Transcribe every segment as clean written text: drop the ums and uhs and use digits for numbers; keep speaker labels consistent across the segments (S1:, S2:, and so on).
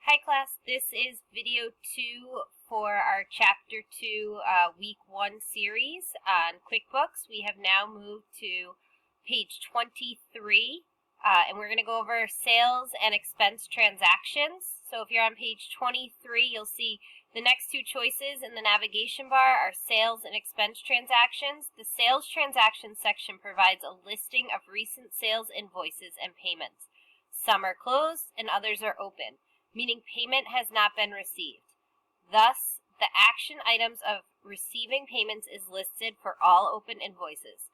S1: Hi class, this is video 2 for our chapter 2 week 1 series on QuickBooks. We have now moved to page 23 and we're going to go over sales and expense transactions. So if you're on page 23, you'll see the next two choices in the navigation bar are sales and expense transactions. The sales transactions section provides a listing of recent sales invoices and payments. Some are closed and others are open, meaning payment has not been received. Thus, the action items of receiving payments is listed for all open invoices.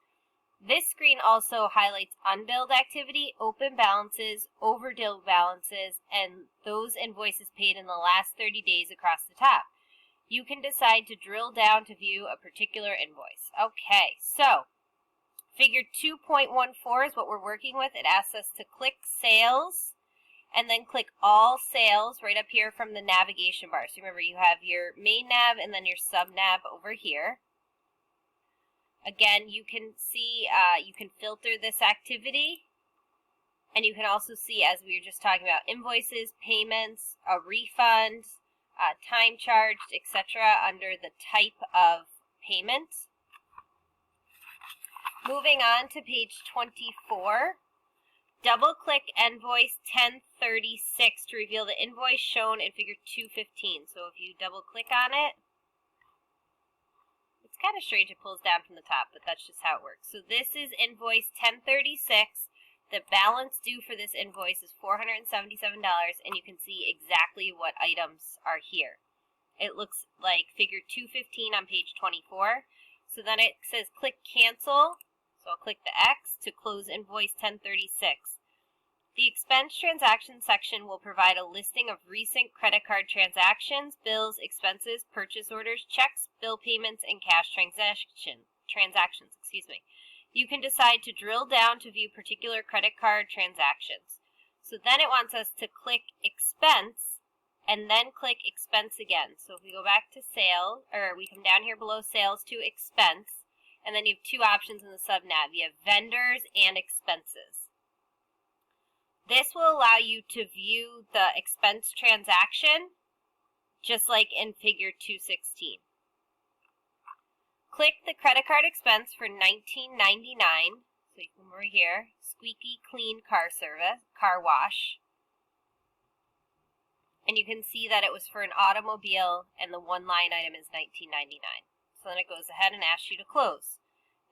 S1: This screen also highlights unbilled activity, open balances, overdue balances, and those invoices paid in the last 30 days across the top. You can decide to drill down to view a particular invoice. Okay, so figure 2.14 is what we're working with. It asks us to click Sales and then click All Sales right up here from the navigation bar. So remember, you have your main nav and then your sub nav over here. Again, you can see, you can filter this activity, and you can also see, as we were just talking about, invoices, payments, a refund, time charged, etc. under the type of payment. Moving on to page 24. Double-click invoice 1036 to reveal the invoice shown in figure 215. So if you double-click on it, it's kind of strange it pulls down from the top, but that's just how it works. So this is invoice 1036. The balance due for this invoice is $477, and you can see exactly what items are here. It looks like figure 215 on page 24. So then it says click Cancel. So I'll click the X to close invoice 1036. The expense transaction section will provide a listing of recent credit card transactions, bills, expenses, purchase orders, checks, bill payments, and cash transactions. You can decide to drill down to view particular credit card transactions. So then it wants us to click Expense and then click Expense again. So if we go back to Sales, or we come down here below Sales to Expense, and then you have two options in the sub-nav. You have Vendors and Expenses. This will allow you to view the expense transaction just like in figure 216. Click the credit card expense for $19.99. So you come over here, Squeaky Clean Car Service, Car Wash. And you can see that it was for an automobile and the one line item is $19.99. So then it goes ahead and asks you to close.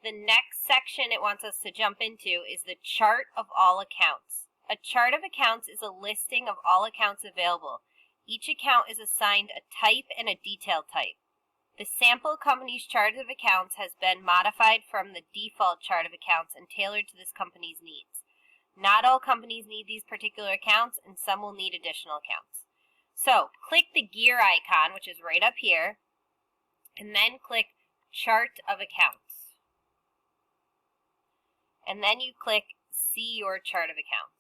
S1: The next section it wants us to jump into is the chart of all accounts. A chart of accounts is a listing of all accounts available. Each account is assigned a type and a detail type. The sample company's chart of accounts has been modified from the default chart of accounts and tailored to this company's needs. Not all companies need these particular accounts, and some will need additional accounts. So click the gear icon, which is right up here, and then click Chart of Accounts. And then you click See Your Chart of Accounts.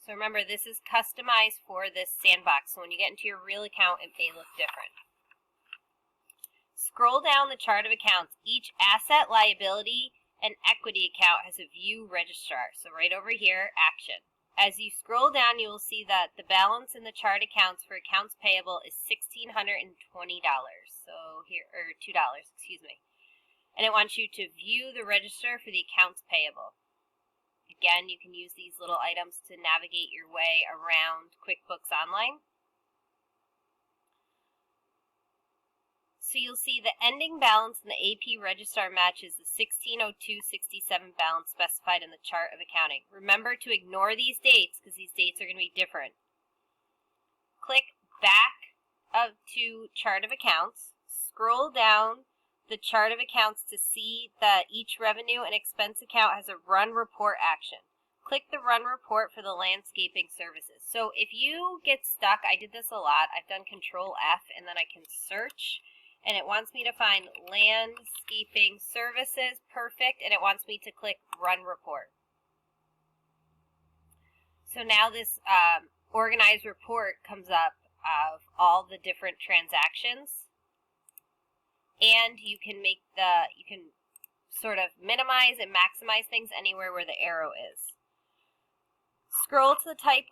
S1: So remember, this is customized for this sandbox, so when you get into your real account, it may look different. Scroll down the chart of accounts. Each asset, liability, and equity account has a view registrar. So right over here, Action. As you scroll down, you will see that the balance in the chart accounts for accounts payable is $1,620. So here, or $2, excuse me. And it wants you to view the register for the accounts payable. Again, you can use these little items to navigate your way around QuickBooks Online. So you'll see the ending balance in the AP registrar matches the 1602.67 balance specified in the chart of accounting. Remember to ignore these dates because these dates are going to be different. Click back up to chart of accounts. Scroll down the chart of accounts to see that each revenue and expense account has a run report action. Click the run report for the landscaping services. So if you get stuck, I did this a lot. I've done Control F and then I can search. And it wants me to find landscaping services, perfect, and it wants me to click run report. So now this organized report comes up of all the different transactions, and you can sort of minimize and maximize things anywhere where the arrow is. Scroll to the type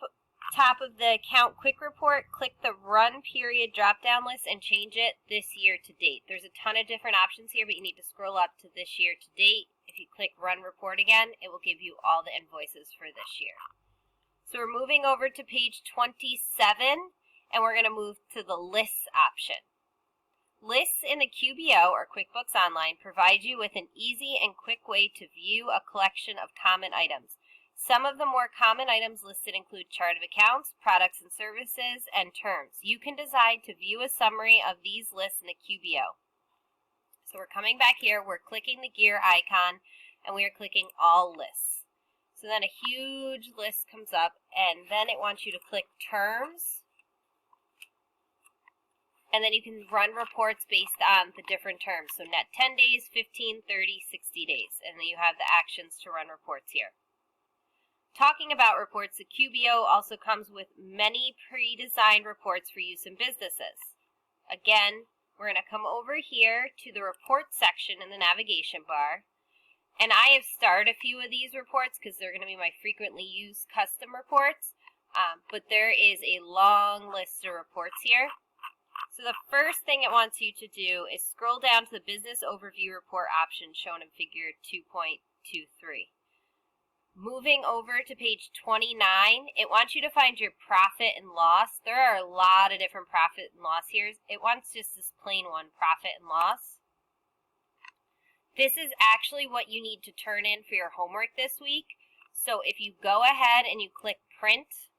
S1: top of the account quick report, click the run period drop-down list and change it this year to date. There's a ton of different options here, but you need to scroll up to this year to date. If you click run report again, it will give you all the invoices for this year. So we're moving over to page 27, and we're going to move to the lists option. Lists in the QBO or QuickBooks Online provide you with an easy and quick way to view a collection of common items. Some of the more common items listed include chart of accounts, products and services, and terms. You can decide to view a summary of these lists in the QBO. So we're coming back here, we're clicking the gear icon, and we are clicking all lists. So then a huge list comes up, and then it wants you to click terms. And then you can run reports based on the different terms. So net 10 days, 15, 30, 60 days. And then you have the actions to run reports here. Talking about reports, the QBO also comes with many pre-designed reports for use in businesses. Again, we're going to come over here to the reports section in the navigation bar. And I have starred a few of these reports because they're going to be my frequently used custom reports. But there is a long list of reports here. So the first thing it wants you to do is scroll down to the Business Overview Report option shown in figure 2.23. Moving over to page 29, it wants you to find your profit and loss. There are a lot of different profit and loss here. It wants just this plain one, profit and loss. This is actually what you need to turn in for your homework this week. So if you go ahead and you click print,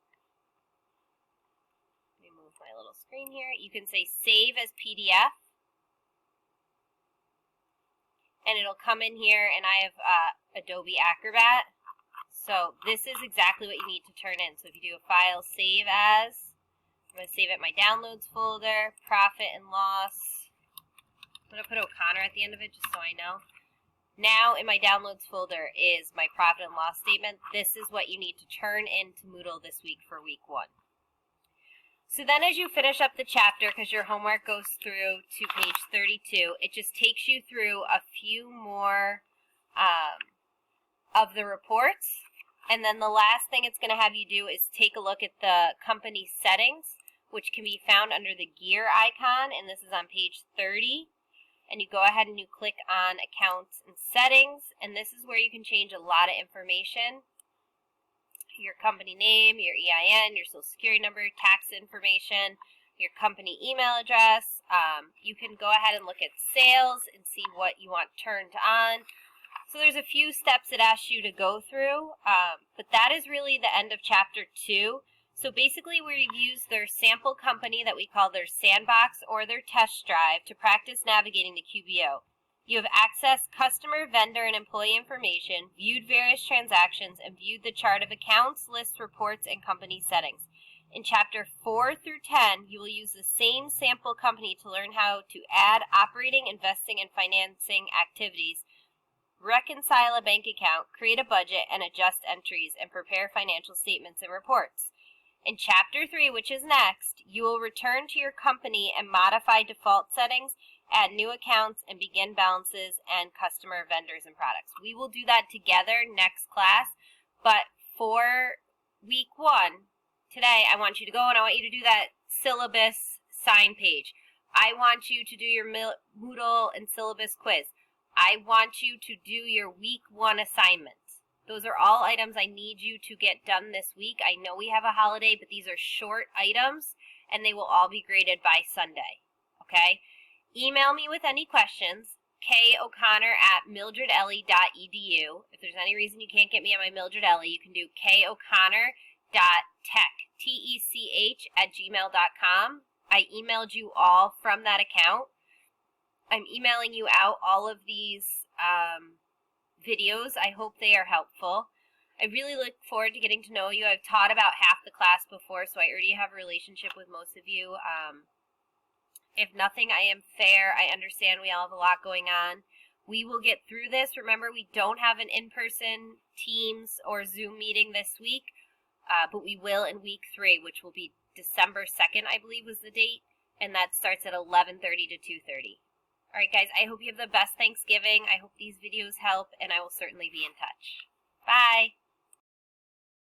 S1: my little screen here, you can say save as PDF, and it'll come in here, and I have Adobe Acrobat. So this is exactly what you need to turn in. So if you do a file, save as, I'm going to save it in my downloads folder, profit and loss. I'm going to put O'Connor at the end of it just so I know. Now in my downloads folder is my profit and loss statement. This is what you need to turn into Moodle this week for week 1. So then as you finish up the chapter, because your homework goes through to page 32, it just takes you through a few more of the reports. And then the last thing it's going to have you do is take a look at the company settings, which can be found under the gear icon, and this is on page 30. And you go ahead and you click on accounts and settings, and this is where you can change a lot of information. Your company name, your EIN, your social security number, tax information, your company email address. You can go ahead and look at sales and see what you want turned on. So there's a few steps it asks you to go through, but that is really the end of chapter 2. So basically we've used their sample company that we call their sandbox or their test drive to practice navigating the QBO. You have accessed customer, vendor, and employee information, viewed various transactions, and viewed the chart of accounts, lists, reports, and company settings. In Chapter 4 through 10, you will use the same sample company to learn how to add operating, investing, and financing activities, reconcile a bank account, create a budget, and adjust entries, and prepare financial statements and reports. In Chapter 3, which is next, you will return to your company and modify default settings, add new accounts, and begin balances and customer, vendors, and products. We will do that together next class, but for week 1, today I want you to go and I want you to do that syllabus sign page. I want you to do your Moodle and syllabus quiz. I want you to do your week 1 assignments. Those are all items I need you to get done this week. I know we have a holiday, but these are short items, and they will all be graded by Sunday, okay? Email me with any questions, kO'Connor@mildredellie.edu. If there's any reason you can't get me at my Mildred Ellie, you can do kO'Connor.tech, TECH@gmail.com. I emailed you all from that account. I'm emailing you out all of these videos. I hope they are helpful. I really look forward to getting to know you. I've taught about half the class before, so I already have a relationship with most of you. If nothing, I am fair. I understand we all have a lot going on. We will get through this. Remember, we don't have an in-person Teams or Zoom meeting this week, but we will in week 3, which will be December 2nd, I believe was the date, and that starts at 11:30 to 2:30. All right, guys, I hope you have the best Thanksgiving. I hope these videos help, and I will certainly be in touch. Bye.